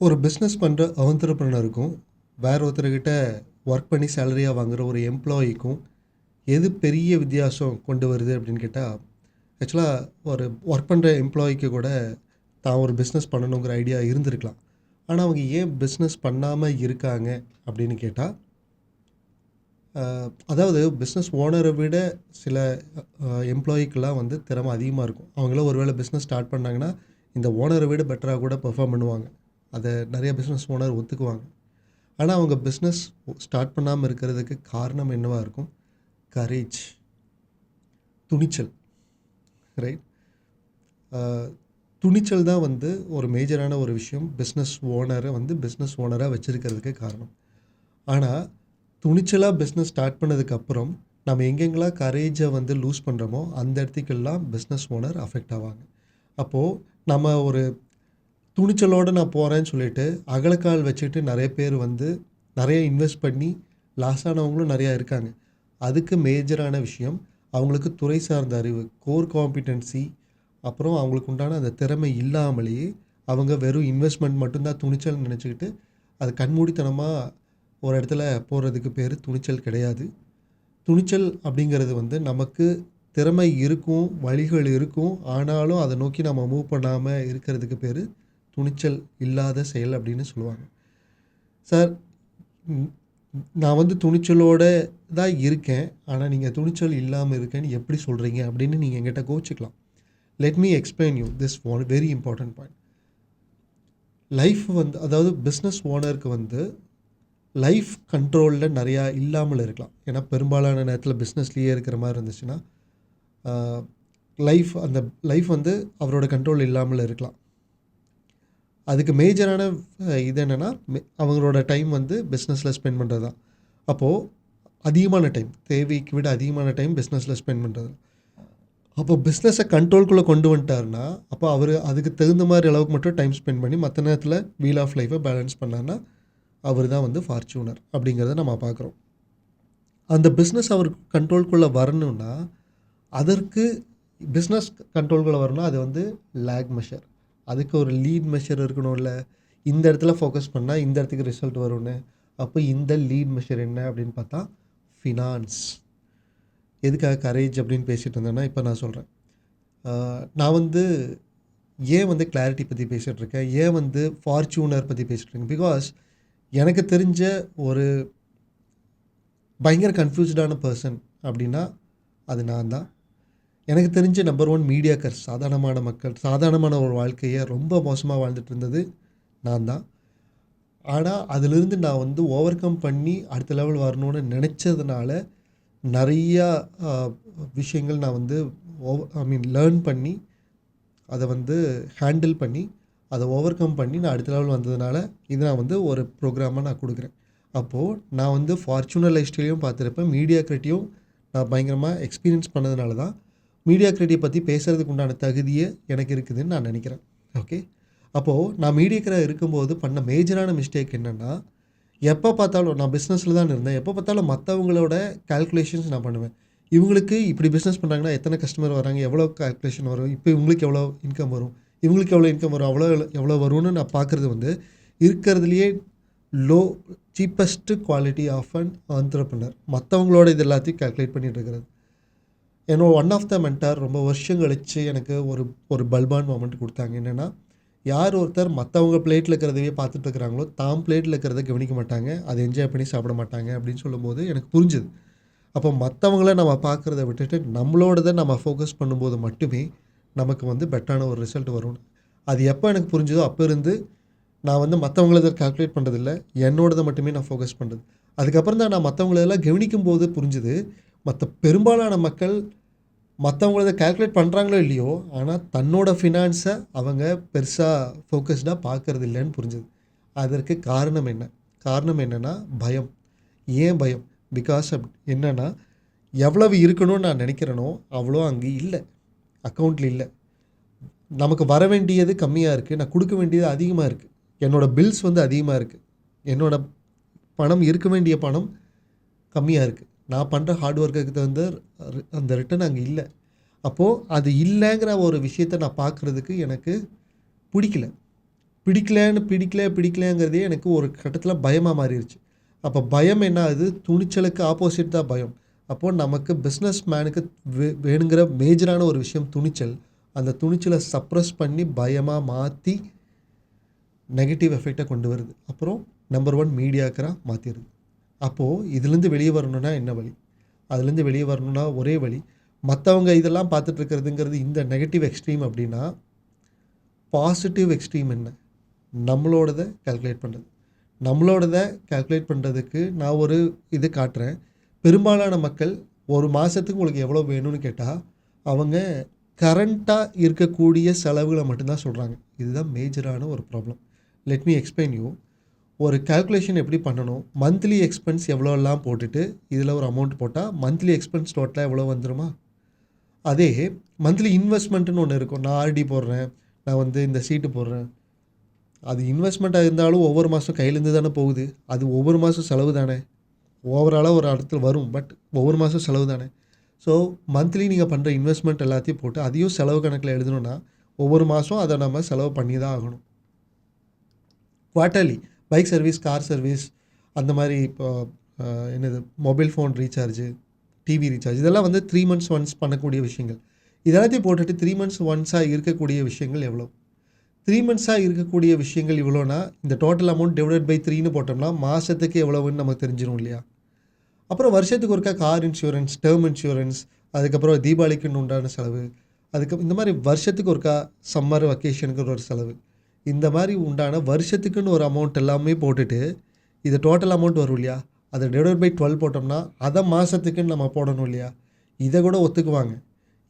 ஒரு பிஸ்னஸ் பண்ணுற ஆண்டர்ப்ரனருக்கும் வேற ஒருத்தர்கிட்ட ஒர்க் பண்ணி சேலரியாக வாங்குற ஒரு எம்ப்ளாயிக்கும் எது பெரிய வித்தியாசம் கொண்டு வருது அப்படின்னு கேட்டால், ஆக்சுவலாக ஒரு ஒர்க் பண்ணுற எம்ப்ளாயிக்கு கூட தான் ஒரு பிஸ்னஸ் பண்ணணுங்கிற ஐடியா இருந்திருக்கலாம். ஆனால் அவங்க ஏன் பிஸ்னஸ் பண்ணாமல் இருக்காங்க அப்படின்னு கேட்டால், அதாவது பிஸ்னஸ் ஓனரை விட சில எம்ப்ளாயிக்கெலாம் வந்து திறமை அதிகமாக இருக்கும். அவங்களாம் ஒரு வேளை பிஸ்னஸ் ஸ்டார்ட் பண்ணாங்கன்னா இந்த ஓனரை விட பெட்டராக கூட பெர்ஃபார்ம் பண்ணுவாங்க. அதை நிறைய பிஸ்னஸ் ஓனர் ஒத்துக்குவாங்க. ஆனால் அவங்க பிஸ்னஸ் ஸ்டார்ட் பண்ணாமல் இருக்கிறதுக்கு காரணம் என்னவாக இருக்கும்? கரேஜ், துணிச்சல், ரைட்? துணிச்சல் தான் வந்து ஒரு மேஜரான ஒரு விஷயம் பிஸ்னஸ் ஓனரை வந்து பிஸ்னஸ் ஓனராக வச்சுருக்கிறதுக்கு காரணம். ஆனால் துணிச்சலாக பிஸ்னஸ் ஸ்டார்ட் பண்ணதுக்கப்புறம் நம்ம எங்கெங்கெல்லாம் கரேஜை வந்து லூஸ் பண்ணுறோமோ அந்த இடத்துக்கெல்லாம் பிஸ்னஸ் ஓனர் அஃபெக்ட் ஆவாங்க. அப்போது நம்ம ஒரு துணிச்சலோடு நான் போகிறேன்னு சொல்லிட்டு அகலக்கால் வச்சுட்டு நிறைய பேர் வந்து நிறைய இன்வெஸ்ட் பண்ணி லாஸ் ஆனவங்களும் நிறையா இருக்காங்க. அதுக்கு மேஜரான விஷயம் அவங்களுக்கு துறை சார்ந்த அறிவு, கோர் காம்பிடென்சி, அப்புறம் அவங்களுக்கு உண்டான அந்த திறமை இல்லாமலேயே அவங்க வெறும் இன்வெஸ்ட்மெண்ட் மட்டும்தான் துணிச்சல்னு நினச்சிக்கிட்டு அது கண்மூடித்தனமாக ஒரு இடத்துல போகிறதுக்கு பேர் துணிச்சல் கிடையாது. துணிச்சல் அப்படிங்கிறது வந்து நமக்கு திறமை இருக்கும், வழிகள் இருக்கும், ஆனாலும் அதை நோக்கி நம்ம மூவ் பண்ணாமல் இருக்கிறதுக்கு பேர் துணிச்சல் இல்லாத செயல் அப்படின்னு சொல்லுவாங்க. சார், நான் வந்து துணிச்சலோட தான் இருக்கேன், ஆனால் நீங்கள் துணிச்சல் இல்லாமல் இருக்கேன்னு எப்படி சொல்கிறீங்க அப்படின்னு நீங்கள் என்கிட்ட கோச்சிக்கலாம். Let me explain you this one very important point. Life வந்து, அதாவது பிஸ்னஸ் ஓனருக்கு வந்து லைஃப் கண்ட்ரோலில் நிறையா இல்லாமல் இருக்கலாம். ஏன்னா பெரும்பாலான நேரத்தில் பிஸ்னஸ்லேயே இருக்கிற மாதிரி இருந்துச்சுன்னா அந்த லைஃப் வந்து அவரோட கண்ட்ரோல் இல்லாமல் இருக்கலாம். அதுக்கு மேஜரான இது என்னென்னா அவங்களோட டைம் வந்து பிஸ்னஸில் ஸ்பெண்ட் பண்ணுறது தான். அப்போது அதிகமான டைம், தேவைக்கு விட அதிகமான டைம் பிஸ்னஸில் ஸ்பெண்ட் பண்ணுறது. அப்போது பிஸ்னஸை கண்ட்ரோல்குள்ளே கொண்டு வந்துட்டாருன்னா அப்போ அவர் அதுக்கு தகுந்த மாதிரி அளவுக்கு மட்டும் டைம் ஸ்பெண்ட் பண்ணி மற்ற நேரத்தில் வீல் ஆஃப் லைஃப்பை பேலன்ஸ் பண்ணார்னா அவர் தான் வந்து ஃபார்ச்சூனர் அப்படிங்கிறத நம்ம பார்க்குறோம். அந்த பிஸ்னஸ் அவர் கண்ட்ரோல்குள்ளே வரணுன்னா அதற்கு பிஸ்னஸ் கண்ட்ரோல்குள்ளே வரணும்னா அது வந்து லேக் மெஷர், அதுக்கு ஒரு லீட் மெஷர் இருக்கணும்ல. இந்த இடத்துல ஃபோக்கஸ் பண்ணால் இந்த இடத்துக்கு ரிசல்ட் வரும்னு. அப்போ இந்த லீட் மெஷர் என்ன அப்படின்னு பார்த்தா ஃபினான்ஸ். எதுக்காக கரேஜ் அப்படின்னு பேசிகிட்டு இருந்தேன்னா இப்போ நான் சொல்கிறேன். நான் வந்து ஏன் வந்து கிளாரிட்டி பற்றி பேசிகிட்டு இருக்கேன், ஏன் வந்து ஃபார்ச்சூனர் பற்றி பேசிகிட்டு இருக்கேன்? பிகாஸ் எனக்கு தெரிஞ்ச ஒரு பயங்கர கன்ஃபியூஸ்டான பர்சன் அப்படின்னா அது நான் தான். எனக்கு தெரிஞ்ச நம்பர் 1 மீடியாக்கர், சாதாரணமான மக்கள், சாதாரணமான ஒரு வாழ்க்கையை ரொம்ப மோசமாக வாழ்ந்துட்டு இருந்தது நான் தான். ஆனால் அதிலிருந்து நான் வந்து ஓவர் கம் பண்ணி அடுத்த லெவல் வரணும்னு நினச்சதுனால நிறையா விஷயங்கள் நான் வந்து லேர்ன் பண்ணி அதை வந்து ஹேண்டில் பண்ணி அதை ஓவர் கம் பண்ணி நான் அடுத்த லெவல் வந்ததுனால இது நான் வந்து ஒரு ப்ரோக்ராமாக நான் கொடுக்குறேன். அப்போது நான் வந்து ஃபார்ச்சூனர் லைஃப் ஸ்டைலையும் பார்த்துருப்பேன், மீடியாக்ரிட்டியும் நான் பயங்கரமாக எக்ஸ்பீரியன்ஸ் பண்ணதுனால தான் மீடியாக்ரிட்டியை பற்றி பேசுகிறதுக்கு உண்டான தகுதியே எனக்கு இருக்குதுன்னு நான் நினைக்கிறேன். ஓகே, அப்போது நான் மீடியாக்கராக இருக்கும்போது பண்ண மேஜரான மிஸ்டேக் என்னென்னா, எப்போ பார்த்தாலும் நான் பிஸ்னஸில் தான் இருந்தேன், எப்போ பார்த்தாலும் மற்றவங்களோட கால்குலேஷன்ஸ் நான் பண்ணுவேன். இவங்களுக்கு இப்படி பிஸ்னஸ் பண்ணுறாங்கன்னா எத்தனை கஸ்டமர் வராங்க, எவ்வளோ கால்குலேஷன் வரும், இப்போ இவங்களுக்கு எவ்வளோ இன்கம் வரும், இவங்களுக்கு எவ்வளோ இன்கம் வரும், எவ்வளோ வரும்னு நான் பார்க்குறது வந்து இருக்கிறதுலையே low cheapest quality of an entrepreneur. மற்றவங்களோட இது எல்லாத்தையும் கால்குலேட் பண்ணிகிட்டு இருக்கிறது. என்னோட ஒன் ஆஃப் த மென்டார் ரொம்ப வருஷம் கழித்து எனக்கு ஒரு பல்பான் மொமெண்ட் கொடுத்தாங்க. என்னென்னா, யார் ஒருத்தர் மற்றவங்க பிளேட்டில் இருக்கிறதையே பார்த்துட்டு இருக்கிறாங்களோ தாம் பிளேட்டில் இருக்கிறத கவனிக்க மாட்டாங்க, அதை என்ஜாய் பண்ணி சாப்பிட மாட்டாங்க அப்படின்னு சொல்லும்போது எனக்கு புரிஞ்சுது. அப்போ மற்றவங்கள நம்ம பார்க்குறத விட்டுட்டு நம்மளோடதை நம்ம ஃபோக்கஸ் பண்ணும்போது மட்டுமே நமக்கு வந்து பெட்டரான ஒரு ரிசல்ட் வரும். அது எப்போ எனக்கு புரிஞ்சுதோ அப்போ இருந்து நான் வந்து மற்றவங்களதை கால்குலேட் பண்ணுறதில்ல, என்னோடதை மட்டுமே நான் ஃபோக்கஸ் பண்ணுறது. அதுக்கப்புறம் தான் நான் மற்றவங்களெல்லாம் கவனிக்கும் போது புரிஞ்சுது, மற்ற பெரும்பாலான மக்கள் மற்றவங்களத கால்குலேட் பண்ணுறாங்களோ இல்லையோ, ஆனால் தன்னோட ஃபினான்ஸை அவங்க பெருசாக ஃபோக்கஸ்டாக பார்க்கறது இல்லைன்னு புரிஞ்சுது. அதற்கு காரணம் என்ன? காரணம் என்னென்னா பயம். ஏன் பயம்? பிகாஸ் என்னென்னா, எவ்வளவு இருக்கணும்னு நான் நினைக்கிறேனோ அவ்வளோ அங்கே இல்லை, அக்கௌண்ட்டில் இல்லை. நமக்கு வர வேண்டியது கம்மியாக இருக்குது, நான் கொடுக்க வேண்டியது அதிகமாக இருக்குது. என்னோடய பில்ஸ் வந்து அதிகமாக இருக்குது, என்னோடய பணம் இருக்க வேண்டிய பணம் கம்மியாக இருக்குது. நான் பண்ணுற ஹார்ட் ஒர்க்குக்கு தகுந்த அந்த ரிட்டர்ன் அங்கே இல்லை. அப்போது அது இல்லைங்கிற ஒரு விஷயத்தை நான் பார்க்குறதுக்கு எனக்கு பிடிக்கல. பிடிக்கலங்கிறதே எனக்கு ஒரு கட்டத்தில் பயமாக மாறிடுச்சு. அப்போ பயம் என்ன ஆகுது, துணிச்சலுக்கு ஆப்போசிட் தான் பயம். அப்போது நமக்கு பிஸ்னஸ் மேனுக்கு வேணுங்கிற மேஜரான ஒரு விஷயம் துணிச்சல். அந்த துணிச்சலை சப்ரஸ் பண்ணி பயமாக மாற்றி நெகட்டிவ் எஃபெக்டை கொண்டு வருது. அப்புறம் நம்பர் 1 மீடியாக்கராக மாற்றிடுது. அப்போது இதுலேருந்து வெளியே வரணுன்னா என்ன வழி? அதுலேருந்து வெளியே வரணுன்னா ஒரே வழி, மற்றவங்க இதெல்லாம் பார்த்துட்டு இருக்கிறதுங்கிறது இந்த நெகட்டிவ் எக்ஸ்ட்ரீம் அப்படின்னா, பாசிட்டிவ் எக்ஸ்ட்ரீம் என்ன? நம்மளோடத கால்குலேட் பண்ணுறது. நம்மளோடத கால்குலேட் பண்ணுறதுக்கு நான் ஒரு இது காட்டுறேன். பெரும்பாலான மக்கள் ஒரு மாதத்துக்கு உங்களுக்கு எவ்வளோ வேணும்னு கேட்டால், அவங்க கரண்ட்டாக இருக்கக்கூடிய செலவுகளை மட்டும்தான் சொல்கிறாங்க. இதுதான் மேஜரான ஒரு problem. Let me explain you. ஒரு கால்குலேஷன் எப்படி பண்ணணும், மந்த்லி எக்ஸ்பென்ஸ் எவ்வளோலாம் போட்டுட்டு இதில் ஒரு அமௌண்ட் போட்டால் மந்த்லி எக்ஸ்பென்ஸ் டோட்டலாக எவ்வளோ வந்துருமா? அதே மந்த்லி இன்வெஸ்ட்மெண்ட்டுன்னு ஒன்று இருக்கும். நான் ஆர்டி போடுறேன், நான் இந்த சீட்டு போடுறேன். அது இன்வெஸ்ட்மெண்ட்டாக இருந்தாலும் ஒவ்வொரு மாதம் கையிலேருந்து தானே போகுது. அது ஒவ்வொரு மாதம் செலவு தானே. ஓவராலாக ஒரு இடத்துல வரும், பட் ஒவ்வொரு மாதம் செலவு தானே. ஸோ மந்த்லி நீங்கள் பண்ணுற இன்வெஸ்ட்மெண்ட் எல்லாத்தையும் போட்டு அதையும் செலவு கணக்கில் எழுதணுன்னா ஒவ்வொரு மாதம் அதை நம்ம செலவு பண்ணி தான் ஆகணும். Quarterly bike service, car service, அந்த மாதிரி இப்போ என்னது mobile phone recharge, TV recharge, இதெல்லாம் 3 months ஒன்ஸ் பண்ணக்கூடிய விஷயங்கள். இதெல்லாத்தையும் போட்டுட்டு 3 months ஒன்ஸாக இருக்கக்கூடிய விஷயங்கள் எவ்வளோ? 3 monthஸாக இருக்கக்கூடிய விஷயங்கள் இவ்வளோனா இந்த டோட்டல் அமௌண்ட் டிவைடட் பை 3ன்னு போட்டோம்னா மாதத்துக்கு எவ்வளோன்னு நமக்கு தெரிஞ்சிடும் இல்லையா? அப்புறம் வருஷத்துக்கு ஒருக்கா கார் இன்சூரன்ஸ், டேர்ம் இன்சூரன்ஸ், அதுக்கப்புறம் தீபாவளிக்குன்னு உண்டான செலவு, இந்த மாதிரி வருஷத்துக்கு ஒருக்கா சம்மர் வெக்கேஷனுக்கு ஒரு செலவு, இந்த மாதிரி உண்டான வருஷத்துக்குன்னு ஒரு அமௌண்ட் எல்லாமே போட்டுட்டு இது டோட்டல் அமௌண்ட் வரும் இல்லையா, அதை டிவைட் பை 12 போட்டோம்னா அதை மாதத்துக்குன்னு நம்ம போடணும் இல்லையா? இதை கூட ஒத்துக்குவாங்க.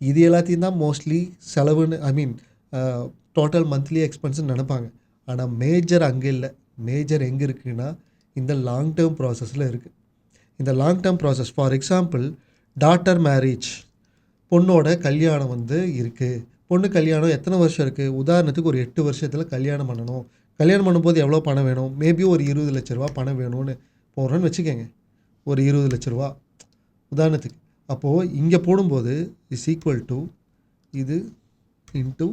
இது எல்லாத்தையும் தான் மோஸ்ட்லி செலவுன்னு டோட்டல் மந்த்லி எக்ஸ்பென்ஸ்ன்னு நினைப்பாங்க. ஆனால் மேஜர் அங்கே இல்லை. மேஜர் எங்கே இருக்குதுன்னா இந்த லாங் டேர்ம் ப்ராசஸில் இருக்குது. இந்த long term process, for example daughter marriage, பொண்ணோட கல்யாணம் இருக்குது. பொண்ணு கல்யாணம் எத்தனை வருஷம் இருக்குது? உதாரணத்துக்கு ஒரு 8 வருஷத்தில் கல்யாணம் பண்ணணும். கல்யாணம் பண்ணும்போது எவ்வளோ பணம் வேணும்? மேபி ஒரு 20 லட்ச ரூபா பணம் வேணும்னு போடுறோன்னு வச்சுக்கோங்க. ஒரு 20 லட்ச ரூபா உதாரணத்துக்கு. அப்போது இங்கே போடும்போது இஸ் ஈக்குவல் டு இது இன்ட்டு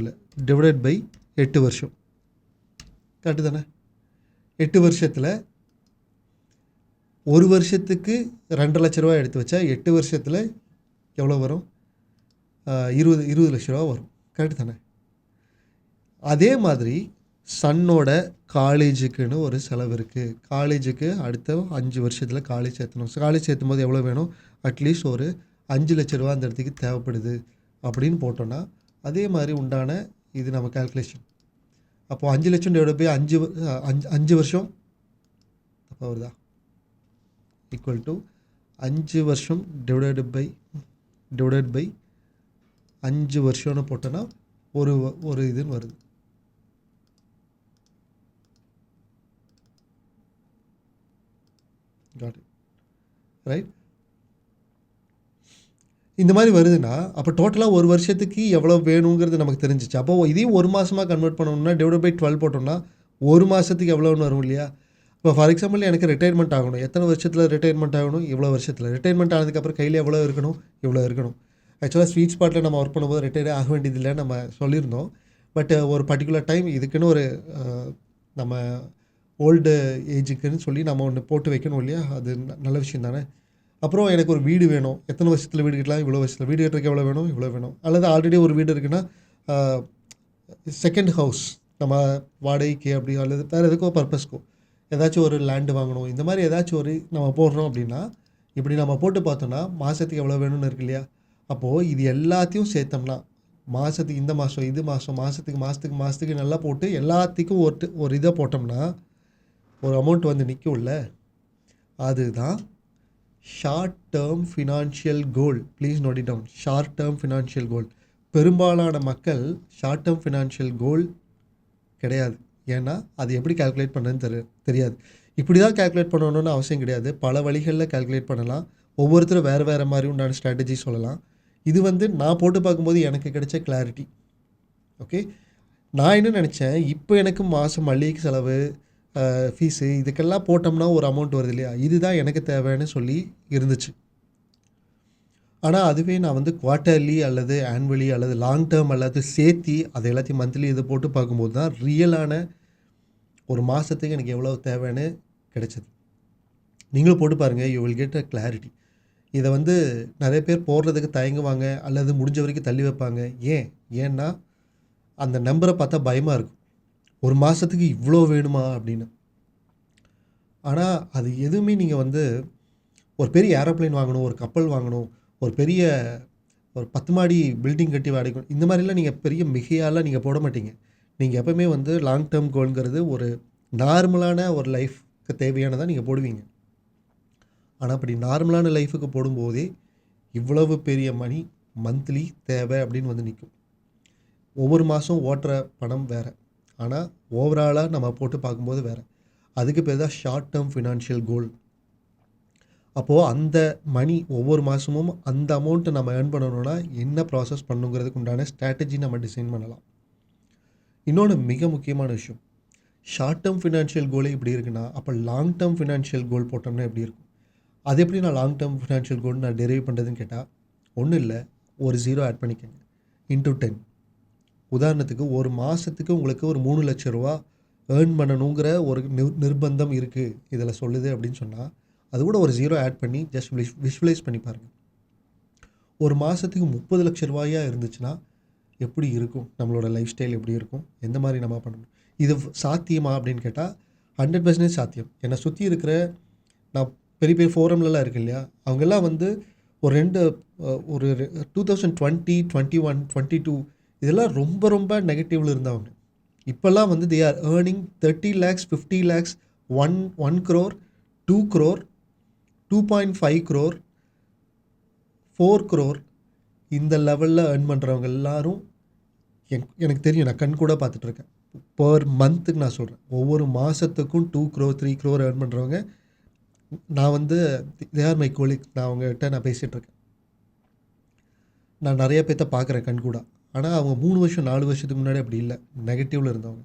இல்லை டிவைடட் பை 8 வருஷம். கரெக்டு தானே? 8 வருஷத்தில் ஒரு வருஷத்துக்கு 2 லட்ச ரூபா எடுத்து வச்சா 8 வருஷத்தில் எவ்வளோ வரும்? 20 லட்ச ரூபா வரும். கரெக்டு தானே? அதே மாதிரி சன்னோட காலேஜுக்குன்னு ஒரு செலவு இருக்குது. காலேஜுக்கு அடுத்த 5 வருஷத்தில் காலேஜ் சேர்த்தணும். காலேஜ் சேர்த்தும் போது எவ்வளோ வேணும்? அட்லீஸ்ட் ஒரு 5 லட்ச ரூபா அந்த இடத்துக்கு தேவைப்படுது அப்படின்னு போட்டோன்னா அதே மாதிரி உண்டான இது நம்ம கால்குலேஷன். அப்போது 5 லட்சம் டிவைட் பை 5 வருஷம் அப்போ வருதா? ஈக்குவல் டு 5 வருஷம் டிவைடட் பை 5 வருஷம்னு போட்டோன்னா ஒரு இதுன்னு வருது. Got it right? இந்த மாதிரி வருதுன்னா அப்போ டோட்டலாக ஒரு வருஷத்துக்கு எவ்வளோ வேணுங்கிறது நமக்கு தெரிஞ்சிச்சு. அப்போ இதையும் ஒரு மாதமாக கன்வெர்ட் பண்ணணும்னா டிவைட் பை 12 போட்டோம்னா ஒரு மாதத்துக்கு எவ்வளோன்னு வரும் இல்லையா? இப்போ ஃபார் எக்ஸாம்பிள் எனக்கு ரிட்டையர்மெண்ட் ஆகணும். எத்தனை வருஷத்தில் ரிட்டையர்மெண்ட் ஆகணும்? இவ்வளோ வருஷத்தில். ரிட்டையர்மெண்ட் ஆனதுக்கப்புறம் கையில் எவ்வளோ இருக்கணும்? இவ்வளோ இருக்கணும். ஆக்சுவலாக ஸ்வீட் ஸ்பாட்டில் நம்ம ஒர்க் பண்ணும்போது ரிட்டையர் ஆக வேண்டியதில்லை நம்ம சொல்லியிருந்தோம். பட் ஒரு பர்டிகுலர் டைம் இதுக்குன்னு ஒரு நம்ம ஓல்டு ஏஜுக்குன்னு சொல்லி நம்ம ஒன்று போட்டு வைக்கணும் இல்லையா? அது நல்ல விஷயம் தானே. அப்புறம் எனக்கு ஒரு வீடு வேணும். எத்தனை வருஷத்தில் வீடு கட்டலாம்? இவ்வளோ வருஷத்தில். வீடு கட்டுறதுக்கு எவ்வளோ வேணும்? இவ்வளோ வேணும். அல்லது ஆல்ரெடி ஒரு வீடு இருக்குன்னா செகண்ட் ஹவுஸ் நம்ம வாடகைக்கு அப்படி அல்லது வேறு எதுக்கோ பர்பஸ்க்கோ ஏதாச்சும் ஒரு லேண்டு வாங்கணும். இந்த மாதிரி ஏதாச்சும் ஒரு நம்ம போடுறோம் அப்படின்னா இப்படி நம்ம போட்டு பார்த்தோன்னா மாதத்துக்கு எவ்வளோ வேணும்னு இருக்கு இல்லையா? அப்போது இது எல்லாத்தையும் சேர்த்தோம்னா மாதத்துக்கு இந்த மாதம் இது மாதத்துக்கு நல்லா போட்டு எல்லாத்துக்கும் ஒரு இதை போட்டோம்னா ஒரு அமௌண்ட் நிற்கும்ல. அதுதான் short term financial goal. Please note it down. Short term financial goal. பெரும்பாலான மக்கள் ஷார்ட் டேர்ம் ஃபினான்ஷியல் கோல் கிடையாது. ஏன்னா அது எப்படி கால்குலேட் பண்ணுறதுன்னு தெரியாது. இப்படி தான் கால்குலேட் பண்ணணும்னு அவசியம் கிடையாது. பல வழிகளில் கால்குலேட் பண்ணலாம். ஒவ்வொருத்தரும் வேறு மாதிரி உண்டான ஸ்ட்ராட்டஜி சொல்லலாம். இது நான் போட்டு பார்க்கும்போது எனக்கு கிடைச்ச கிளாரிட்டி. ஓகே, நான் என்ன நினச்சேன், இப்போ எனக்கு மாதம் மளிகைக்கு செலவு, ஃபீஸு, இதுக்கெல்லாம் போட்டோம்னா ஒரு அமௌண்ட் வருது இல்லையா, இதுதான் எனக்கு தேவைன்னு சொல்லி இருந்துச்சு. ஆனால் அதுவே நான் வந்து குவார்ட்டர்லி அல்லது ஆனுவலி அல்லது லாங் டேர்ம் அல்லது சேர்த்தி அதை எல்லாத்தையும் மந்த்லி இது போட்டு பார்க்கும்போது தான் ரியலான ஒரு மாதத்துக்கு எனக்கு எவ்வளோ தேவைன்னு கிடைச்சது. நீங்களும் போட்டு பாருங்கள், you will get a clarity. இதை வந்து நிறைய பேர் போடுறதுக்கு தயங்குவாங்க அல்லது முடிஞ்ச வரைக்கும் தள்ளி வைப்பாங்க. ஏன்னா அந்த நம்பரை பார்த்தா பயமாக இருக்கும், ஒரு மாதத்துக்கு இவ்வளோ வேணுமா அப்படின்னு. ஆனால் அது எதுவுமே நீங்கள் வந்து ஒரு பெரிய ஏரோப்ளேன் வாங்கணும், ஒரு கப்பல் வாங்கணும், ஒரு பெரிய ஒரு 10 மாடி பில்டிங் கட்டி வாடகை, இந்த மாதிரிலாம் நீங்கள் பெரிய மிகையாலாம் நீங்கள் போட மாட்டீங்க. நீங்கள் எப்பவுமே வந்து லாங் டேர்ம் கோல்ங்கிறது ஒரு நார்மலான ஒரு லைஃப்க்கு தேவையானதாக நீங்கள் போடுவீங்க. ஆனால் அப்படி நார்மலான லைஃபுக்கு போடும்போதே இவ்வளவு பெரிய மணி மந்த்லி தேவை அப்படின்னு வந்து நிற்கும். ஒவ்வொரு மாதம் ஓட்டுற பணம் வேறு, ஆனால் ஓவராலாக நம்ம போட்டு பார்க்கும்போது வேறு. அதுக்கு பேர் தான் ஷார்ட் டேர்ம் ஃபினான்ஷியல் கோல். அப்போது அந்த மணி ஒவ்வொரு மாதமும் அந்த அமௌண்ட்டை நம்ம ஏர்ன் பண்ணணும்னா என்ன ப்ராசஸ் பண்ணுங்கிறதுக்கு உண்டான ஸ்ட்ராட்டஜி நம்ம டிசைன் பண்ணலாம். இன்னொன்று மிக முக்கியமான விஷயம், ஷார்ட் டேர்ம் ஃபினான்ஷியல் கோலே இப்படி இருக்குன்னா அப்போ லாங் டேர்ம் ஃபினான்ஷியல் கோல் போட்டோம்னா எப்படி இருக்கும்? அது எப்படி நான் லாங் டேர்ம் ஃபினான்ஷியல் கோல் நான் டெரைவ் பண்ணுறதுன்னு கேட்டால் ஒன்றும் இல்லை, ஒரு 0 ஆட் பண்ணிக்கோங்க இன்ட்டு 10. உதாரணத்துக்கு ஒரு மாதத்துக்கு உங்களுக்கு ஒரு 3 லட்ச ரூபா ஏர்ன் பண்ணணுங்கிற ஒரு நிர்பந்தம் இருக்குது இதில் சொல்லுது அப்படின்னு சொன்னால் அது கூட ஒரு 0 ஆட் பண்ணி ஜஸ்ட் விஷுவலைஸ் பண்ணி பாருங்கள். ஒரு மாதத்துக்கு 30 லட்ச ரூபாயாக இருந்துச்சுன்னா எப்படி இருக்கும், நம்மளோட லைஃப் ஸ்டைல் எப்படி இருக்கும், எந்த மாதிரி நம்ம பண்ணணும்? இது சாத்தியமா அப்படின்னு கேட்டால் 100% சாத்தியம். என்னை சுற்றி இருக்கிற நான் பெரிய பெரிய ஃபோரம்லலாம் இருக்கு இல்லையா, அவங்கெல்லாம் வந்து ஒரு ஒரு 2020, 21, 22 இதெல்லாம் ரொம்ப ரொம்ப நெகட்டிவில் இருந்தவங்க. இப்போல்லாம் வந்து they are earning 30 lakhs, 50 lakhs, 1 crore, 2 crore, 2.5 crore, 4 crore இந்த லெவலில் ஏர்ன் பண்ணுறவங்க எல்லாரும் எனக்கு தெரியும், நான் கண் கூட பார்த்துட்ருக்கேன். பர் மந்த்துக்கு நான் சொல்கிறேன், ஒவ்வொரு மாதத்துக்கும் 2 crore 3 crore ஏர்ன் பண்ணுறவங்க நான் வந்து தே ஆர் மை கோலிக். நான் அவங்ககிட்ட நான் பேசிகிட்ருக்கேன். நான் நிறைய பேர்த்த பார்க்குறேன் கண் கூட. ஆனால் அவங்க 3 வருஷம் 4 வருஷத்துக்கு முன்னாடி அப்படி இல்லை, நெகட்டிவில் இருந்தவங்க.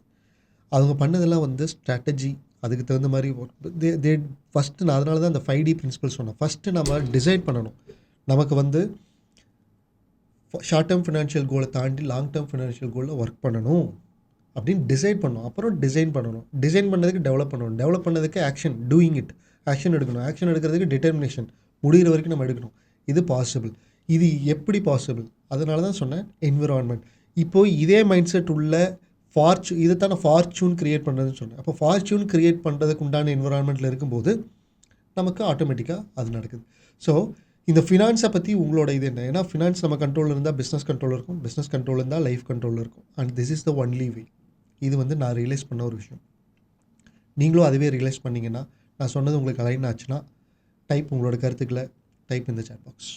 அவங்க பண்ணதெல்லாம் வந்து ஸ்ட்ராட்டஜி, அதுக்கு தகுந்த மாதிரி தே ஃபஸ்ட்டு. நான் அதனால தான் அந்த 5D பிரின்சிபல் சொன்னேன். ஃபஸ்ட்டு நம்ம டிசைட் பண்ணணும், நமக்கு வந்து ஷார்ட் டேர்ம் ஃபினான்ஷியல் கோலை தாண்டி லாங் டேர்ம் ஃபினான்ஷியல் கோலில் ஒர்க் பண்ணணும் அப்படின்னு டிசைட் பண்ணணும். அப்புறம் டிசைன் பண்ணணும், டிசைன் பண்ணதுக்கு டெவலப் பண்ணணும், டெவலப் பண்ணதுக்கு ஆக்ஷன், டூயிங் இட், ஆக்ஷன் எடுக்கணும், ஆக்ஷன் எடுக்கிறதுக்கு டிட்டர்மினேஷன், முடிகிற வரைக்கும் நம்ம எடுக்கணும். இது பாசிபிள். இது எப்படி பாசிபிள்? அதனால தான் சொன்னேன் என்விரான்மெண்ட். இப்போது இதே மைண்ட் செட் உள்ள இதை தான் நான் ஃபார்ச்சூன் க்ரியேட் பண்ணுறதுன்னு சொன்னேன். அப்போ ஃபார்ச்சூன் க்ரியேட் பண்ணுறதுக்கு உண்டான என்விரான்மெண்ட்டில் இருக்கும்போது நமக்கு ஆட்டோமேட்டிக்காக அது நடக்குது. ஸோ இந்த ஃபினான்ஸை பற்றி உங்களோட இது என்ன? ஏன்னா ஃபினான்ஸ் நம்ம கண்ட்ரோலில் இருந்தால் பிஸ்னஸ் கண்ட்ரோல் இருக்கும், பிஸ்னஸ் கண்ட்ரோல் இருந்தால் லைஃப் கண்ட்ரோலில் இருக்கும். And this is the only way. இது வந்து நான் ரியலைஸ் பண்ண ஒரு விஷயம். நீங்களும் அதுவே ரியலைஸ் பண்ணிங்கன்னா, நான் சொன்னது உங்களுக்கு அலைன் ஆச்சுன்னா உங்களோட கருத்துக்களை டைப் இந்த சாட் பாக்ஸ்.